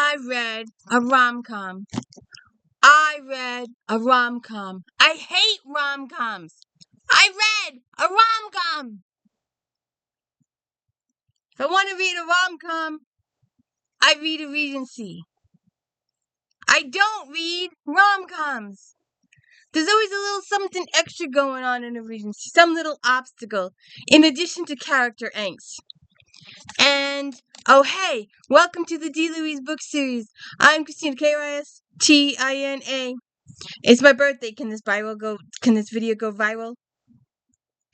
I read a rom-com. I read a rom-com. I hate rom-coms. I read a rom-com. If I want to read a rom-com, I read a Regency. I don't read rom-coms. There's always a little something extra going on in a Regency, some little obstacle, in addition to character angst. And, oh hey, welcome to the D. Louise book series. I'm Christina, K-R-I-S-T-I-N-A. It's my birthday. Can this video go viral?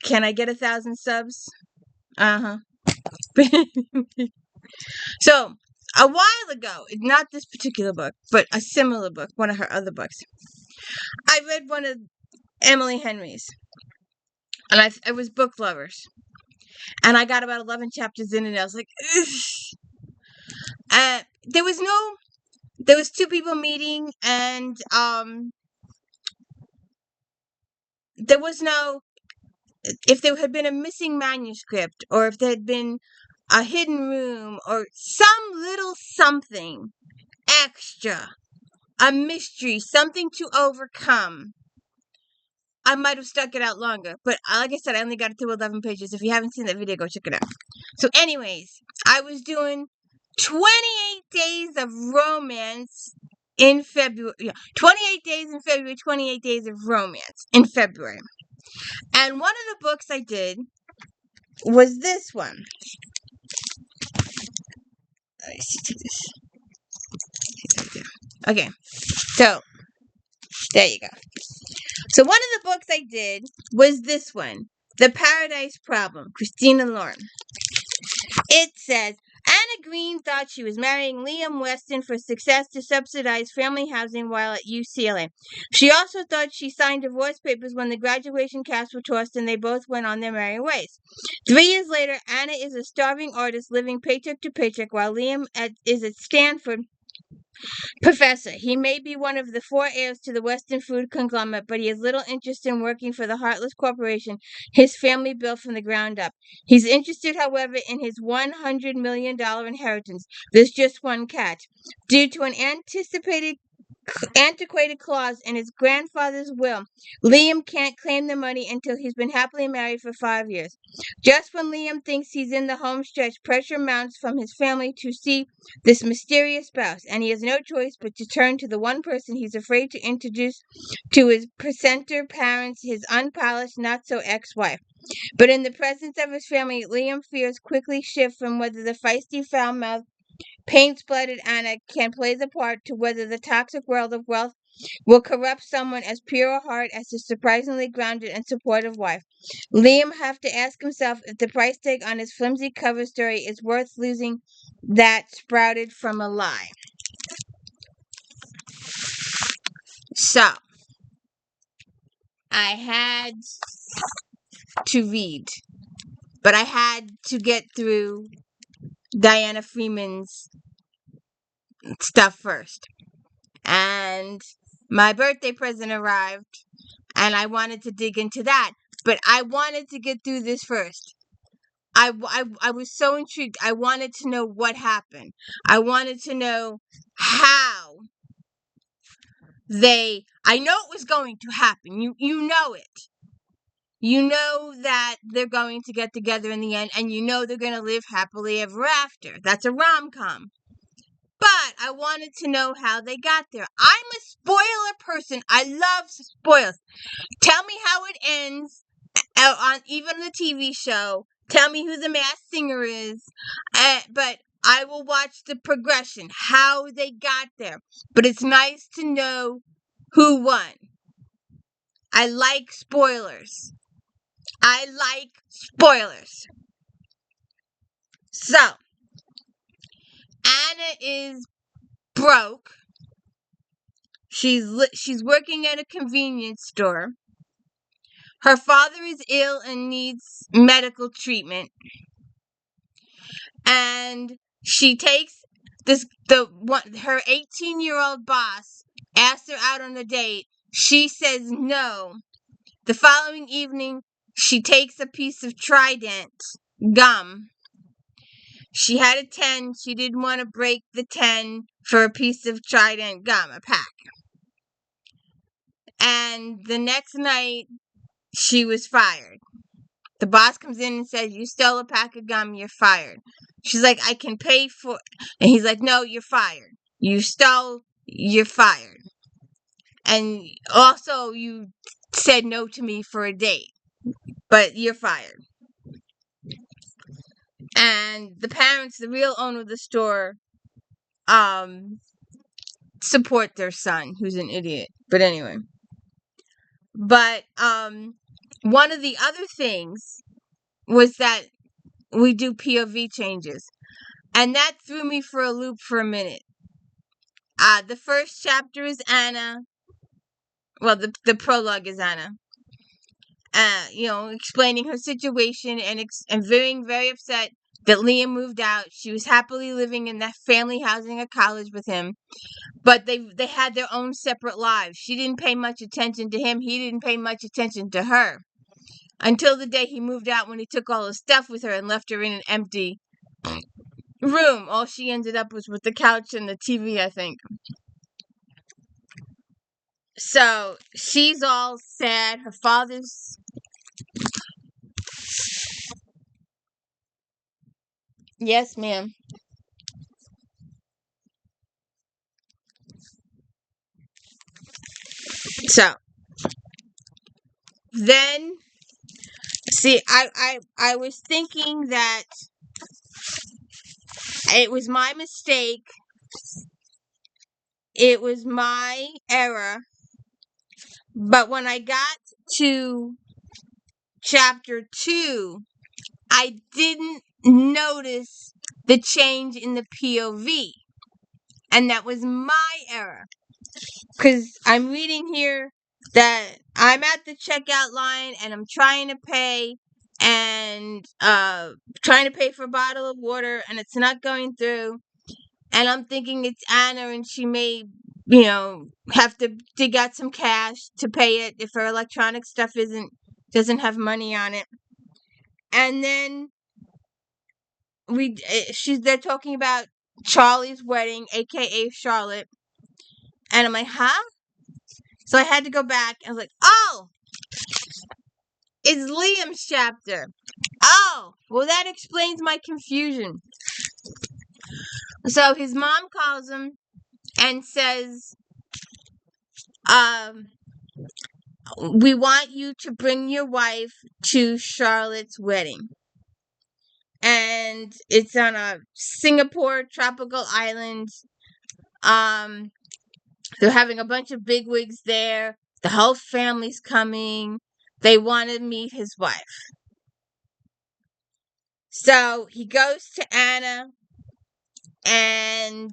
Can I get 1,000 subs? Uh-huh. So, a while ago, not this particular book, but a similar book, one of her other books, I read one of Emily Henry's. And it was Book Lovers. And I got about 11 chapters in and I was like, ugh. There was two people meeting and there was no, if there had been a missing manuscript or if there had been a hidden room or some little something extra, a mystery, something to overcome, I might have stuck it out longer. But like I said, I only got it to 11 pages. If you haven't seen that video, go check it out. So anyways, I was doing 28 days of romance in February. Yeah, 28 days in February, 28 days of romance in February. And one of the books I did was this one. Let me see this. Okay, so there you go. So one of the books I did was this one, The Paradise Problem, Christina Lauren. It says, Anna Green thought she was marrying Liam Weston for success to subsidize family housing while at UCLA. She also thought she signed divorce papers when the graduation caps were tossed and they both went on their merry ways. 3 years later, Anna is a starving artist living paycheck to paycheck while Liam is at Stanford professor. He may be one of the 4 heirs to the Western food conglomerate, but he has little interest in working for the heartless corporation his family built from the ground up. He's interested, however, in his $100 million inheritance. There's just one catch. Due to an antiquated clause in his grandfather's will, Liam can't claim the money until he's been happily married for 5 years. Just when Liam thinks he's in the home stretch, pressure mounts from his family to see this mysterious spouse, and he has no choice but to turn to the one person he's afraid to introduce to his presenter parents, his unpolished, not-so-ex-wife. But in the presence of his family, Liam fears quickly shift from whether the feisty, foul-mouthed, paint-splattered Anna can play the part to whether the toxic world of wealth will corrupt someone as pure of heart as his surprisingly grounded and supportive wife. Liam have to ask himself if the price tag on his flimsy cover story is worth losing that sprouted from a lie. So, I had to read, but I had to get through Diana Freeman's stuff first. And my birthday present arrived, and I wanted to dig into that, but I wanted to get through this first. I was so intrigued. I wanted to know what happened. I wanted to know how I know it was going to happen. You know it. You know that they're going to get together in the end, and you know they're going to live happily ever after. That's a rom-com. But I wanted to know how they got there. I'm a spoiler person. I love spoilers. Tell me how it ends on even the TV show. Tell me who the masked singer is. But I will watch the progression, how they got there. But it's nice to know who won. I like spoilers. So, Anna is broke. She's working at a convenience store. Her father is ill and needs medical treatment. And she takes her 18-year-old boss asks her out on a date. She says no. The following evening, she takes a piece of Trident gum. She had a 10. She didn't want to break the 10 for a piece of Trident gum, a pack. And the next night, she was fired. The boss comes in and says, "You stole a pack of gum, you're fired." She's like, "I can pay for..." And he's like, "No, you're fired. You stole, you're fired. And also, you said no to me for a date, but you're fired." And the parents, the real owner of the store, support their son, who's an idiot. But anyway. But one of the other things was that we do POV changes. And that threw me for a loop for a minute. The first chapter is Anna. Well, the prologue is Anna. Explaining her situation and being very upset that Liam moved out. She was happily living in that family housing at college with him. But they had their own separate lives. She didn't pay much attention to him. He didn't pay much attention to her. Until the day he moved out, when he took all his stuff with her and left her in an empty room. All she ended up was with the couch and the TV, I think. So she's all sad. Her father's... Yes, ma'am. So then, see, I was thinking that it was my mistake. It was my error. But when I got to chapter 2, I didn't notice the change in the POV. And that was my error. Because I'm reading here that I'm at the checkout line and I'm trying to pay and trying to pay for a bottle of water and it's not going through. And I'm thinking it's Anna and she may, have to dig out some cash to pay it if her electronic stuff doesn't have money on it. And then they're talking about Charlie's wedding, aka Charlotte. And I'm like, huh? So I had to go back and I was like, oh, it's Liam's chapter. Oh, well, that explains my confusion. So his mom calls him and says, we want you to bring your wife to Charlotte's wedding. And it's on a Singapore tropical island. They're having a bunch of bigwigs there. The whole family's coming. They want to meet his wife. So he goes to Anna and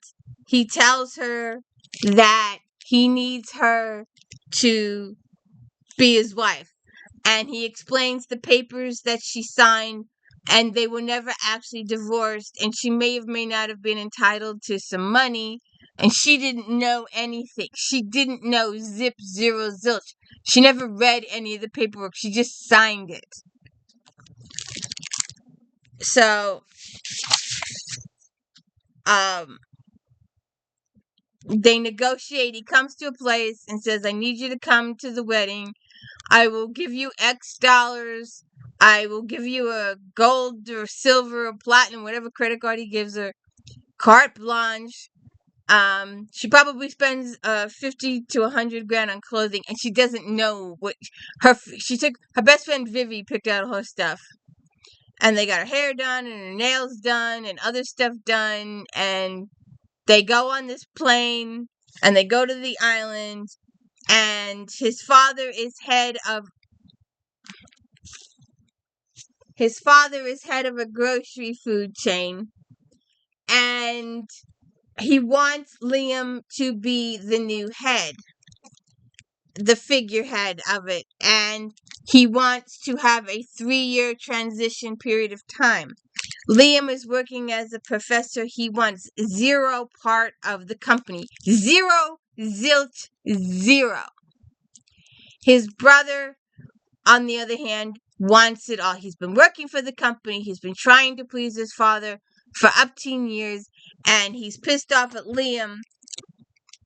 he tells her that he needs her to be his wife. And he explains the papers that she signed, and they were never actually divorced, and she may not have been entitled to some money, and she didn't know anything. She didn't know zip, zero, zilch. She never read any of the paperwork. She just signed it. So, they negotiate. He comes to a place and says, I need you to come to the wedding. I will give you X dollars. I will give you a gold or silver or platinum, whatever credit card he gives her. Carte blanche. She probably spends 50 to 100 grand on clothing, and she doesn't know what her best friend Vivi picked out all her stuff. And they got her hair done and her nails done and other stuff done, and they go on this plane and they go to the island, and his father is head of a grocery food chain, and he wants Liam to be the new head, the figurehead of it, and he wants to have a 3-year transition period of time. Liam is working as a professor. He wants zero part of the company. Zero, zilch, zero. His brother, on the other hand, wants it all. He's been working for the company. He's been trying to please his father for up to 10 years. And he's pissed off at Liam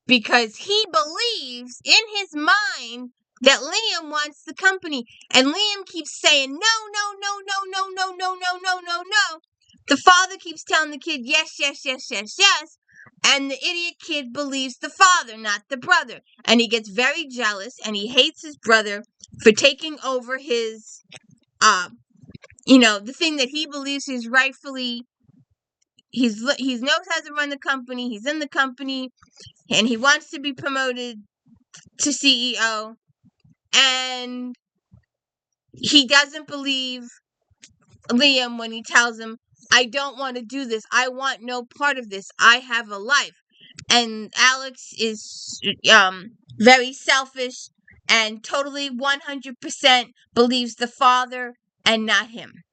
because he believes in his mind that Liam wants the company. And Liam keeps saying, no, no, no, no, no, no, no, no, no, no, no. The father keeps telling the kid, yes, yes, yes, yes, yes. And the idiot kid believes the father, not the brother. And he gets very jealous and he hates his brother for taking over his, the thing that he believes he's rightfully, he knows how to run the company. He's in the company and he wants to be promoted to CEO. And he doesn't believe Liam when he tells him, I don't want to do this. I want no part of this. I have a life. And Alex is very selfish and totally 100% believes the father and not him.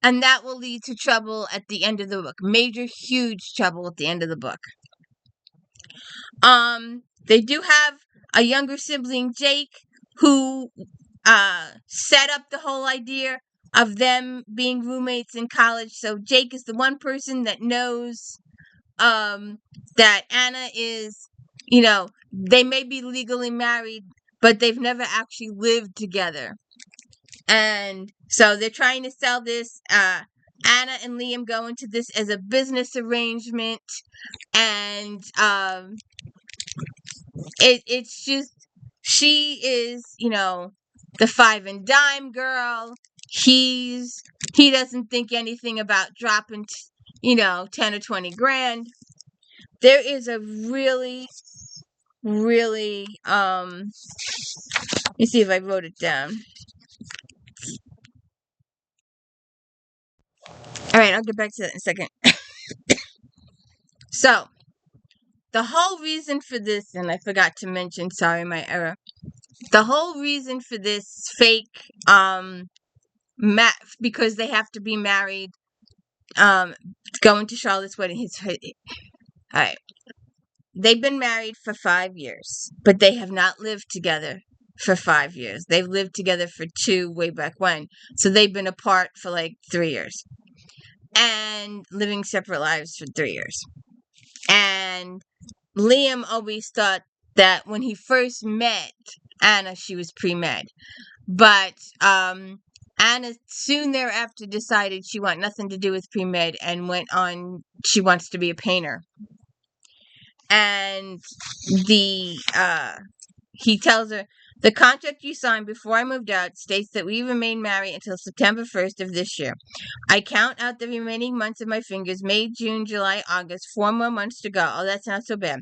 And that will lead to trouble at the end of the book. Major, huge trouble at the end of the book. They do have a younger sibling, Jake, who set up the whole idea of them being roommates in college. So Jake is the one person that knows that Anna is, they may be legally married, but they've never actually lived together. And so they're trying to sell this. Anna and Liam go into this as a business arrangement. And it's just, she is, the five and dime girl. He doesn't think anything about dropping, 10 or 20 grand. There is a really, really, let me see if I wrote it down. All right, I'll get back to that in a second. So, the whole reason for this, and I forgot to mention, sorry, my error. The whole reason for this fake, because they have to be married, going to Charlotte's wedding. All right. They've been married for 5 years, but they have not lived together for 5 years. They've lived together for 2 way back when. So they've been apart for like 3 years. And living separate lives for 3 years. And Liam always thought that when he first met Anna, she was pre-med. But Anna soon thereafter decided she wanted nothing to do with pre-med and went on, she wants to be a painter. And he tells her, the contract you signed before I moved out states that we remain married until September 1st of this year. I count out the remaining months of my fingers, May, June, July, August, 4 more months to go. Oh, that's not so bad.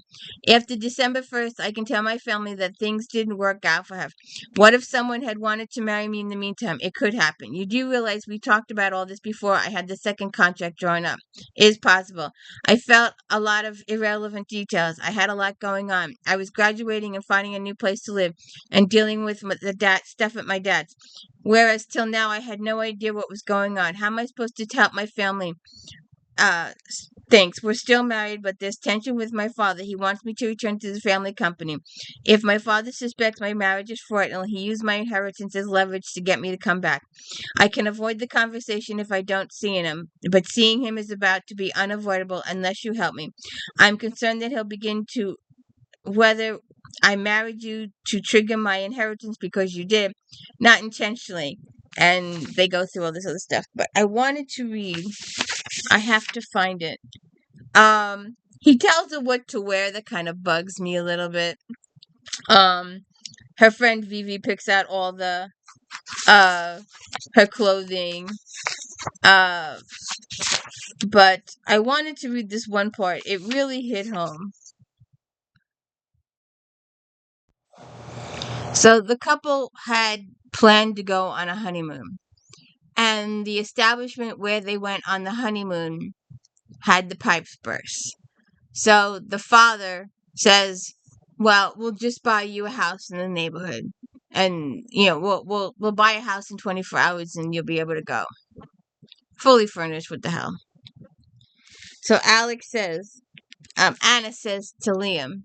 After December 1st, I can tell my family that things didn't work out for her. What if someone had wanted to marry me in the meantime? It could happen. You do realize we talked about all this before I had the second contract drawn up. It is possible. I felt a lot of irrelevant details. I had a lot going on. I was graduating and finding a new place to live and dealing with the stuff at my dad's. Whereas till now I had no idea what was going on. How am I supposed to tell my family? Thanks. We're still married, but there's tension with my father. He wants me to return to the family company. If my father suspects my marriage is fraudulent, he used my inheritance as leverage to get me to come back. I can avoid the conversation if I don't see him, but seeing him is about to be unavoidable unless you help me. I'm concerned that he'll begin to whether I married you to trigger my inheritance because you did, not intentionally. And they go through all this other stuff. But I wanted to read. I have to find it. He tells her what to wear. That kind of bugs me a little bit. Her friend Vivi picks out all the her clothing. But I wanted to read this one part. It really hit home. So the couple had planned to go on a honeymoon. And the establishment where they went on the honeymoon had the pipes burst. So the father says, well, we'll just buy you a house in the neighborhood. And, we'll buy a house in 24 hours and you'll be able to go. Fully furnished, what the hell. So Anna says to Liam,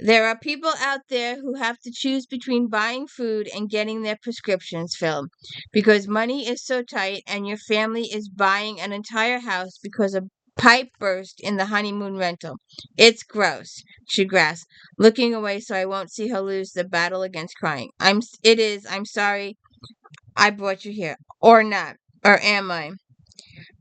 there are people out there who have to choose between buying food and getting their prescriptions filled because money is so tight and your family is buying an entire house because a pipe burst in the honeymoon rental. It's gross, she gasped, looking away so I won't see her lose the battle against crying. I'm sorry I brought you here. Or not. Or am I?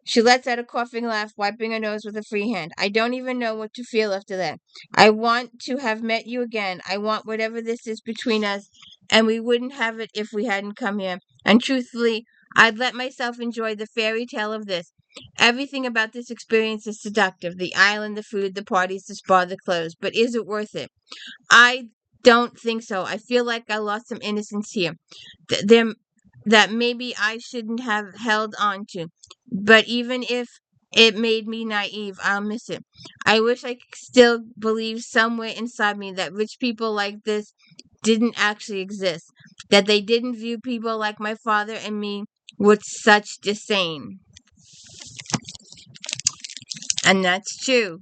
She lets out a coughing laugh, wiping her nose with a free hand. I don't even know what to feel after that. I want to have met you again. I want whatever this is between us, and we wouldn't have it if we hadn't come here. And truthfully, I'd let myself enjoy the fairy tale of this. Everything about this experience is seductive. The island, the food, the parties, the spa, the clothes. But is it worth it? I don't think so. I feel like I lost some innocence here. There that maybe I shouldn't have held on to. But even if it made me naive, I'll miss it. I wish I still believed somewhere inside me that rich people like this didn't actually exist, that they didn't view people like my father and me with such disdain. And that's true.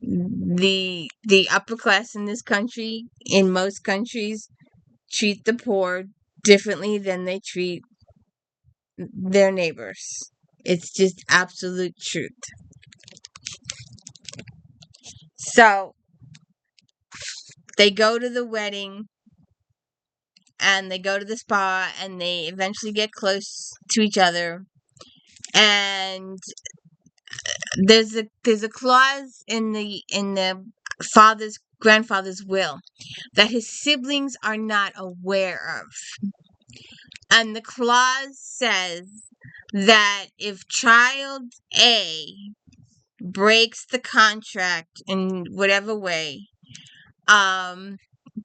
The upper class in this country, in most countries, treat the poor differently than they treat their neighbors. It's just absolute truth. So they go to the wedding and they go to the spa and they eventually get close to each other. And there's a clause in the grandfather's will that his siblings are not aware of. And the clause says that if child A breaks the contract in whatever way,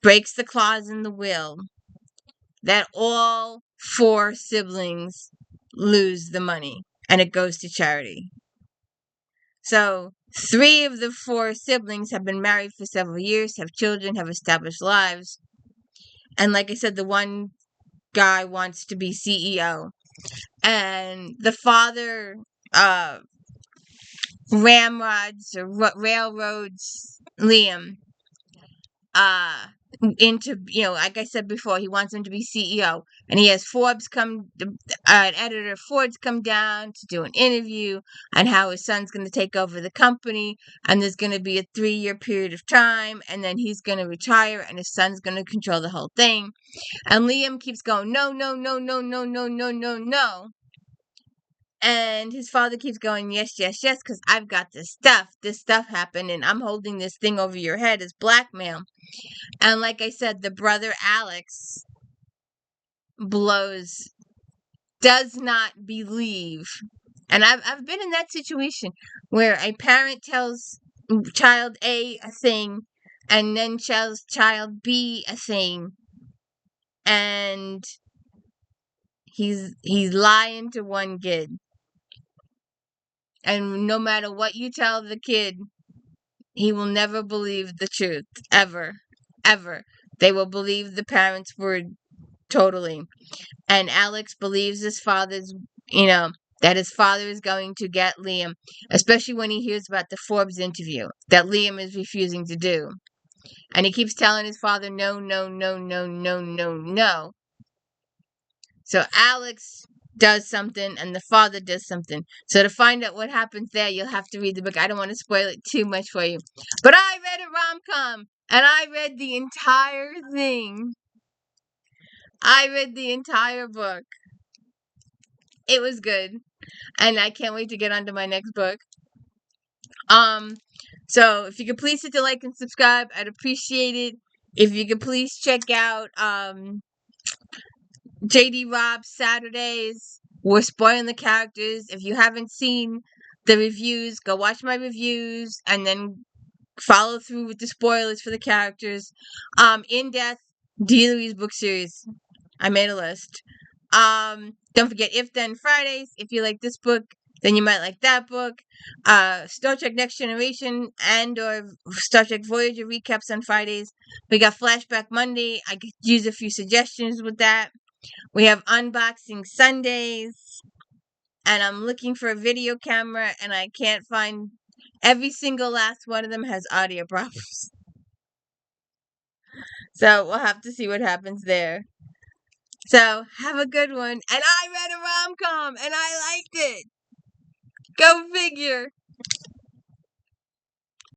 breaks the clause in the will, that all 4 siblings lose the money and it goes to charity. So 3 of the 4 siblings have been married for several years, have children, have established lives. And like I said, the one guy wants to be CEO. And the father ramrods or railroads Liam into, like I said before, he wants him to be CEO. And he has editor Forbes come down to do an interview on how his son's going to take over the company. And there's going to be a 3-year period of time. And then he's going to retire and his son's going to control the whole thing. And Liam keeps going, no, no, no, no, no, no, no, no, no. And his father keeps going, yes, yes, yes, because I've got this stuff. This stuff happened, and I'm holding this thing over your head as blackmail. And like I said, the brother Alex does not believe. And I've been in that situation where a parent tells child A a thing, and then tells child B a thing, and he's lying to one kid. And no matter what you tell the kid, he will never believe the truth. Ever. Ever. They will believe the parent's word totally. And Alex believes his father's, that his father is going to get Liam, especially when he hears about the Forbes interview that Liam is refusing to do. And he keeps telling his father, no, no, no, no, no, no, no. So Alex does something and the father does something. So to find out what happens there, you'll have to read the book. I don't want to spoil it too much for you. But I read a rom-com and I read the entire thing. I read the entire book. It was good. And I can't wait to get on to my next book. So if you could please hit the like and subscribe, I'd appreciate it. If you could please check out JD Rob's Saturdays. We're spoiling the characters. If you haven't seen the reviews, go watch my reviews and then follow through with the spoilers for the characters. In Death, DeLuise book series. I made a list. Don't forget If Then Fridays. If you like this book, then you might like that book. Star Trek Next Generation and or Star Trek Voyager recaps on Fridays. We got Flashback Monday. I could use a few suggestions with that. We have Unboxing Sundays. And I'm looking for a video camera and I can't find. Every single last one of them has audio problems. So we'll have to see what happens there. So have a good one. And I read a rom-com and I liked it. Go figure.